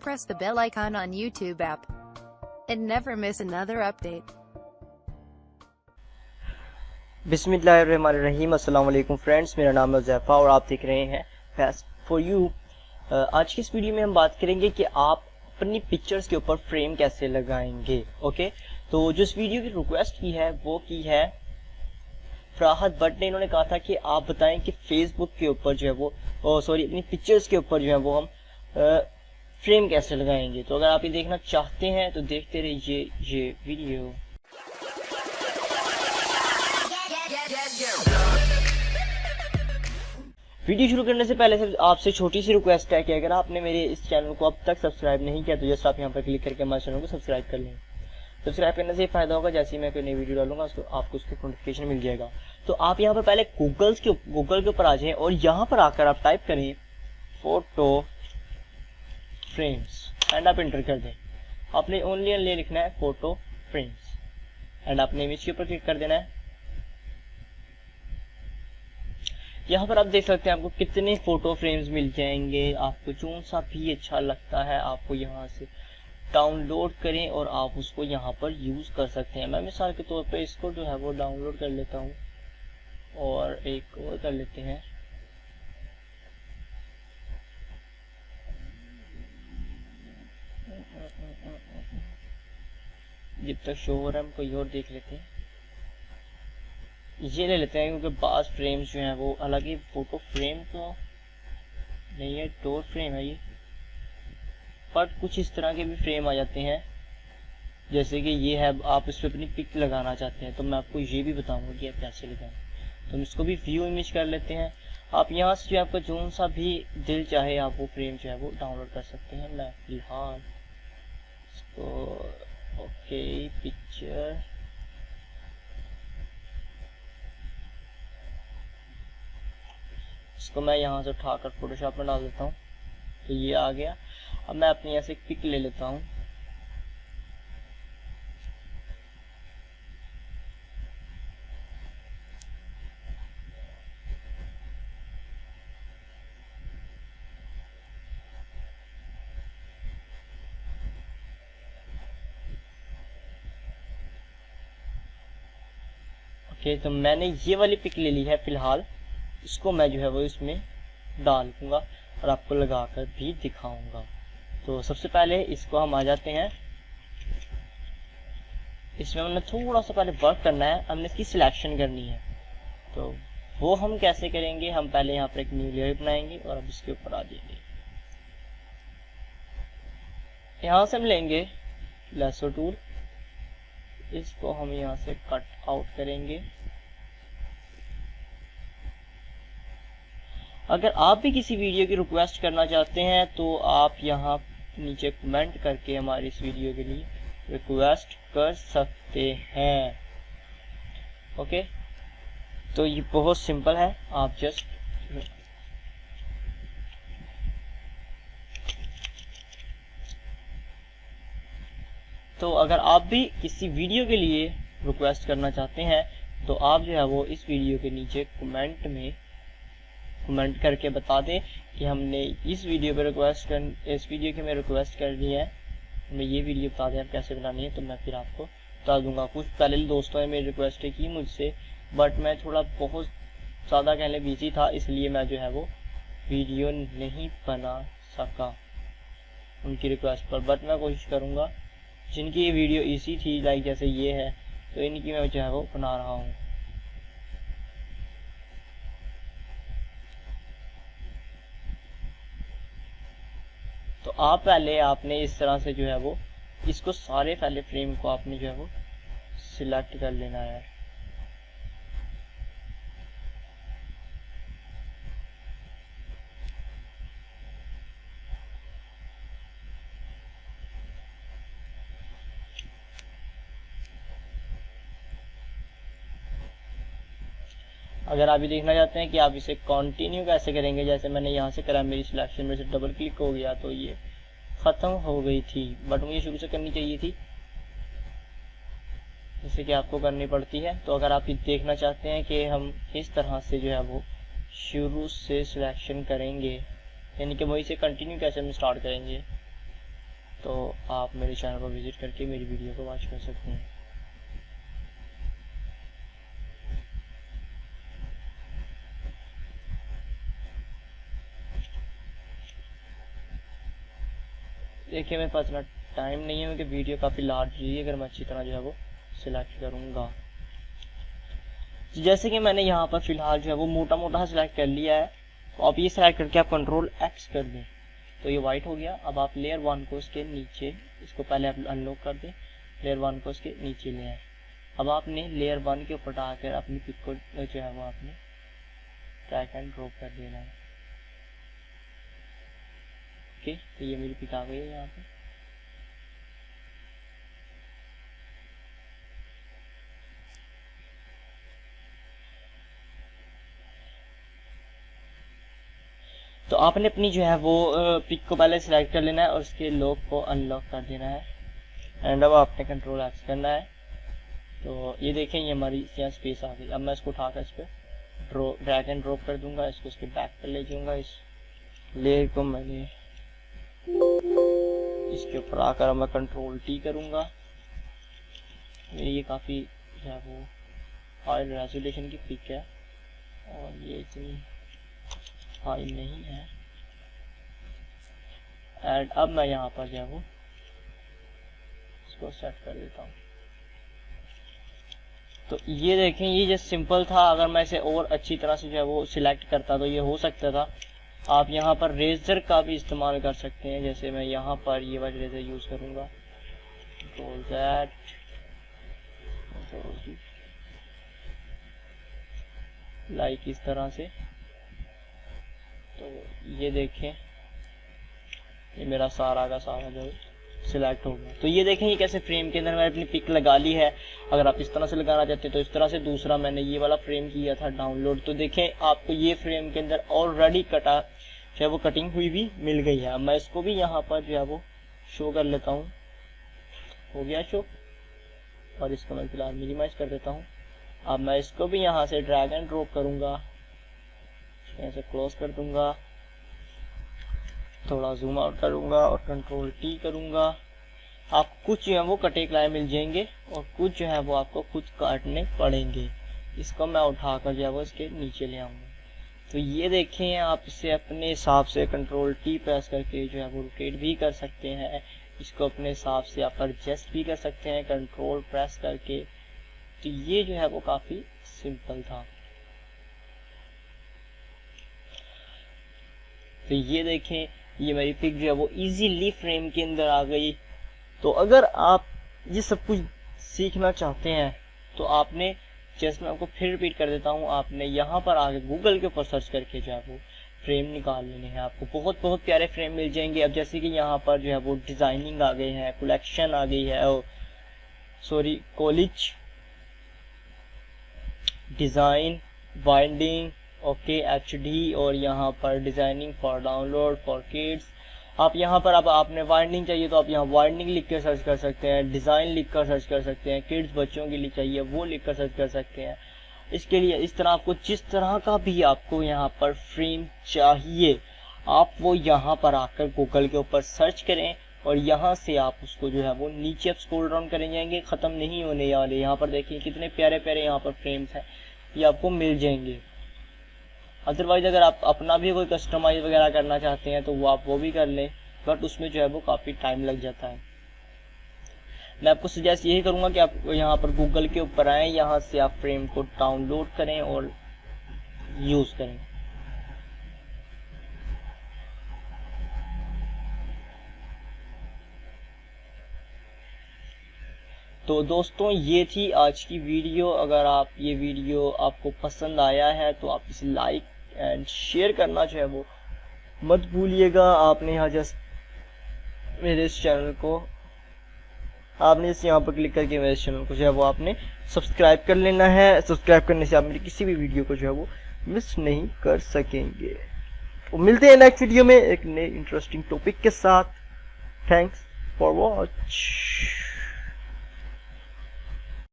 press the bell icon on YouTube app and never miss another update. बिस्मिल्लाहिर्रहमानिर्रहीम। अस्सलाम वालेकुम friends, मेरा नाम है ज़ैफ़ा और आप देख रहे हैं फास्ट फॉर यू। आज की इस वीडियो में हम बात करेंगे कि आप अपनी पिक्चर्स के ऊपर फ्रेम कैसे लगाएंगे। ओके, तो जो इस वीडियो की रिक्वेस्ट की है वो की है फराहत भट्ट ने। इन्होंने कहा था कि आप बताएं कि फेसबुक के ऊपर जो है वो अपनी पिक्चर्स के ऊपर जो है वो हम फ्रेम कैसे लगाएंगे। तो अगर आप ये देखना चाहते हैं तो देखते रहिए ये वीडियो। वीडियो शुरू करने से पहले आपसे छोटी सी रिक्वेस्ट है कि अगर आपने मेरे इस चैनल को अब तक सब्सक्राइब नहीं किया तो जस्ट आप यहाँ पर क्लिक करके हमारे चैनल को सब्सक्राइब कर लें। सब्सक्राइब करने से ये फायदा होगा, जैसे ही मैं कोई नई वीडियो डालूंगा आपको उसका नोटिफिकेशन मिल जाएगा। तो आप यहाँ पर पहले गूगल के ऊपर आ जाएं और यहाँ पर आकर आप टाइप करें फोटो फ्रेम्स एंड आप इंटर कर दें। आपने ओनली लिखना है फोटो फ्रेम्स एंड आपने इमेज के ऊपर क्लिक कर देना है। यहाँ पर आप देख सकते हैं आपको कितने फोटो फ्रेम्स मिल जाएंगे। आपको जो सा भी अच्छा लगता है आपको यहाँ से डाउनलोड करें और आप उसको यहाँ पर यूज कर सकते हैं। मैं मिसाल के तौर पर इसको जो है वो डाउनलोड कर लेता हूँ और एक और कर लेते हैं। जब तक शो हो रहा है हम कोई और देख लेते हैं। ये ले लेते हैं क्योंकि बास फ्रेम्स जो हैं वो अलग ही फोटो फ्रेम तो नहीं है, डोर फ्रेम है ये, पर कुछ इस तरह के भी फ्रेम आ जाते हैं। जैसे कि ये है, आप इस पर अपनी पिक लगाना चाहते हैं तो मैं आपको ये भी बताऊंगा कि आप कैसे लगाएं। तो हम इसको भी व्यू इमेज कर लेते हैं। आप यहाँ से जो आपका जो सा भी दिल चाहे आप वो फ्रेम जो है वो डाउनलोड कर सकते हैं। मैं फिलहाल इसको ओके पिक्चर इसको मैं यहाँ से उठाकर फोटोशॉप में डाल देता हूँ तो ये आ गया। अब मैं अपनी यहाँ से एक पिक ले लेता हूँ। ओके, तो मैंने ये वाली पिक ले ली है फिलहाल। इसको मैं जो है वो इसमें डाल दूंगा और आपको लगाकर भी दिखाऊंगा। तो सबसे पहले इसको हम आ जाते हैं। इसमें हमने थोड़ा सा पहले वर्क करना है, हमने इसकी सिलेक्शन करनी है। तो वो हम कैसे करेंगे, हम पहले यहाँ पर एक न्यू लेयर बनाएंगे और अब इसके ऊपर आ जाएंगे। यहाँ से हम लेंगे लेसो टूल, इसको हम यहाँ से कट आउट करेंगे। अगर आप भी किसी वीडियो की रिक्वेस्ट करना चाहते हैं तो आप यहाँ नीचे कमेंट करके हमारी इस वीडियो के लिए रिक्वेस्ट कर सकते हैं। ओके, तो ये बहुत सिंपल है। आप जस्ट तो अगर आप भी किसी वीडियो के लिए रिक्वेस्ट करना चाहते हैं तो आप जो है वो इस वीडियो के नीचे कमेंट करके बता दें कि हमने इस वीडियो पे इस वीडियो की मैं रिक्वेस्ट करनी है, हमें ये वीडियो बता दें आप कैसे बनानी है। तो मैं फिर आपको बता दूंगा। कुछ पहले दोस्तों ने मेरी रिक्वेस्ट की मुझसे, बट मैं थोड़ा बहुत ज़्यादा कहने बिजी था, इसलिए मैं जो है वो वीडियो नहीं बना सका उनकी रिक्वेस्ट पर। बट मैं कोशिश करूँगा जिनकी ये वीडियो इजी थी, लाइक जैसे ये है, तो इनकी मैं जो है वो बना रहा हूँ। तो आपने इस तरह से जो है वो इसको सारे पहले फ्रेम को आपने जो है वो सिलेक्ट कर लेना है। अगर आप ये देखना चाहते हैं कि आप इसे कंटिन्यू कैसे करेंगे, जैसे मैंने यहाँ से करा, मेरी सिलेक्शन में से डबल क्लिक हो गया तो ये ख़त्म हो गई थी, बट मुझे शुरू से करनी चाहिए थी, जैसे कि आपको करनी पड़ती है। तो अगर आप ये देखना चाहते हैं कि हम इस तरह से जो है वो शुरू से सिलेक्शन करेंगे, यानी कि वही से कंटिन्यू कैसे हम स्टार्ट करेंगे, तो आप मेरे चैनल पर विजिट करके मेरी वीडियो को वॉच कर सकते हैं। देखिए मेरे पास इतना टाइम नहीं है क्योंकि वीडियो काफ़ी लार्ज है, अगर मैं अच्छी तरह जो है वो सिलेक्ट करूँगा। जैसे कि मैंने यहाँ पर फिलहाल जो है वो मोटा मोटा सिलेक्ट कर लिया है, तो आप ये सिलेक्ट करके आप कंट्रोल एक्स कर दें तो ये वाइट हो गया। अब आप लेयर 1 को इसके नीचे, इसको पहले आप अनलॉक कर दें, लेयर 1 को इसके नीचे ले आए। अब आपने लेयर 1 के ऊपर आकर अपनी पिक को जो है वो आपने ड्रैग एंड ड्रॉप कर देना है। ओके, तो ये मेरी पिक आ गई है यहाँ पे। तो आपने अपनी जो है वो पिक को पहले सिलेक्ट कर लेना है और उसके लॉक को अनलॉक कर देना है एंड अब आपने कंट्रोल एक्स करना है। तो ये देखें ये हमारी यहाँ स्पेस आ गई। अब मैं इसको उठाकर इस पर ड्रैग एंड ड्रॉप कर दूंगा, इसको इसके बैक पर ले जाऊंगा। इस लेयर को मैंने इसके ऊपर आकर मैं कंट्रोल टी करूंगा। ये काफ़ी जो है वो हाई रेजोल्यूशन की पिक है और ये इतनी हाई नहीं है। एंड अब मैं यहाँ पर जो है वो इसको सेट कर देता हूँ। तो ये देखें ये जो सिंपल था, अगर मैं इसे और अच्छी तरह से जो है वो सिलेक्ट करता तो ये हो सकता था। आप यहाँ पर रेजर का भी इस्तेमाल कर सकते हैं, जैसे मैं यहाँ पर ये वाला रेजर यूज़ करूँगा, कंट्रोल ज़ेड, लाइक इस तरह से। तो ये देखें ये मेरा सारा का सारा जो सिलेक्ट हो गया। तो ये देखें ये कैसे फ्रेम के अंदर मैंने अपनी पिक लगा ली है। अगर आप इस तरह से लगाना चाहते हैं तो इस तरह से। दूसरा मैंने ये वाला फ्रेम किया था डाउनलोड, तो देखें आपको ये फ्रेम के अंदर ऑलरेडी कटा जो है वो कटिंग हुई भी मिल गई है। मैं इसको भी यहाँ पर जो है वो शो कर लेता हूँ, हो गया शो। और इसको मैं फिलहाल मिनिमाइज कर देता हूँ। अब मैं इसको भी यहाँ से ड्रैग एंड ड्रॉप करूँगा, यहाँ से क्लोज कर दूंगा, थोड़ा जूम आउट करूंगा और कंट्रोल टी करूंगा। आप कुछ जो है वो कटे क्लाए मिल जाएंगे और कुछ जो है वो आपको खुद काटने पड़ेंगे। इसको मैं उठाकर जो है वो इसके नीचे ले आऊंगा। तो ये देखें आप इसे अपने हिसाब से कंट्रोल टी प्रेस करके जो है वो रोटेट भी कर सकते हैं। इसको अपने हिसाब से आप एडजस्ट भी कर सकते हैं कंट्रोल प्रेस करके। तो ये जो है वो काफ़ी सिंपल था। तो ये देखें ये मेरी पिक जो है वो इजीली फ्रेम के अंदर आ गई। तो अगर आप ये सब कुछ सीखना चाहते हैं तो आपने, जैसे मैं आपको फिर रिपीट कर देता हूँ, आपने यहाँ पर आके गूगल के ऊपर सर्च करके जो है वो फ्रेम निकाल लेने हैं। आपको बहुत बहुत प्यारे फ्रेम मिल जाएंगे। अब जैसे कि यहाँ पर जो है वो डिज़ाइनिंग आ गई है, कलेक्शन आ गई है, sorry college design, binding, okay HD, और यहाँ पर designing for download for kids. आप यहाँ पर अब आपने वाइंडिंग चाहिए तो आप यहाँ वाइंडिंग लिख कर सर्च कर सकते हैं, डिज़ाइन लिख कर सर्च कर सकते हैं, किड्स बच्चों के लिए चाहिए वो लिख कर सर्च कर सकते हैं। इसके लिए इस तरह आपको जिस तरह का भी आपको यहाँ पर फ्रेम चाहिए आप वो यहाँ पर आकर गूगल के ऊपर सर्च करें और यहाँ से आप उसको जो है वो नीचे आप स्क्रॉल डाउन करें जाएंगे, ख़त्म नहीं होने वाले। यहाँ पर देखिए कितने प्यारे प्यारे यहाँ पर फ्रेम्स हैं, ये आपको मिल जाएंगे। अदरवाइज़ अगर आप अपना भी कोई कस्टमाइज वगैरह करना चाहते हैं तो वो आप वो भी कर लें, बट उसमें जो है वो काफ़ी टाइम लग जाता है। मैं आपको सजेस्ट यही करूँगा कि आप यहाँ पर गूगल के ऊपर आएँ, यहाँ से आप फ्रेम को डाउनलोड करें और यूज़ करें। तो दोस्तों ये थी आज की वीडियो। अगर आप ये वीडियो आपको पसंद आया है तो आप इसे लाइक एंड शेयर करना जो है वो मत भूलिएगा। आपने यहाँ जस्ट मेरे इस चैनल को आपने इस यहाँ पर क्लिक करके मेरे चैनल को जो है वो आपने सब्सक्राइब कर लेना है। सब्सक्राइब करने से आप मेरी किसी भी वीडियो को जो है वो मिस नहीं कर सकेंगे। तो मिलते हैं नेक्स्ट वीडियो में एक नए इंटरेस्टिंग टॉपिक के साथ। Thanks for watch.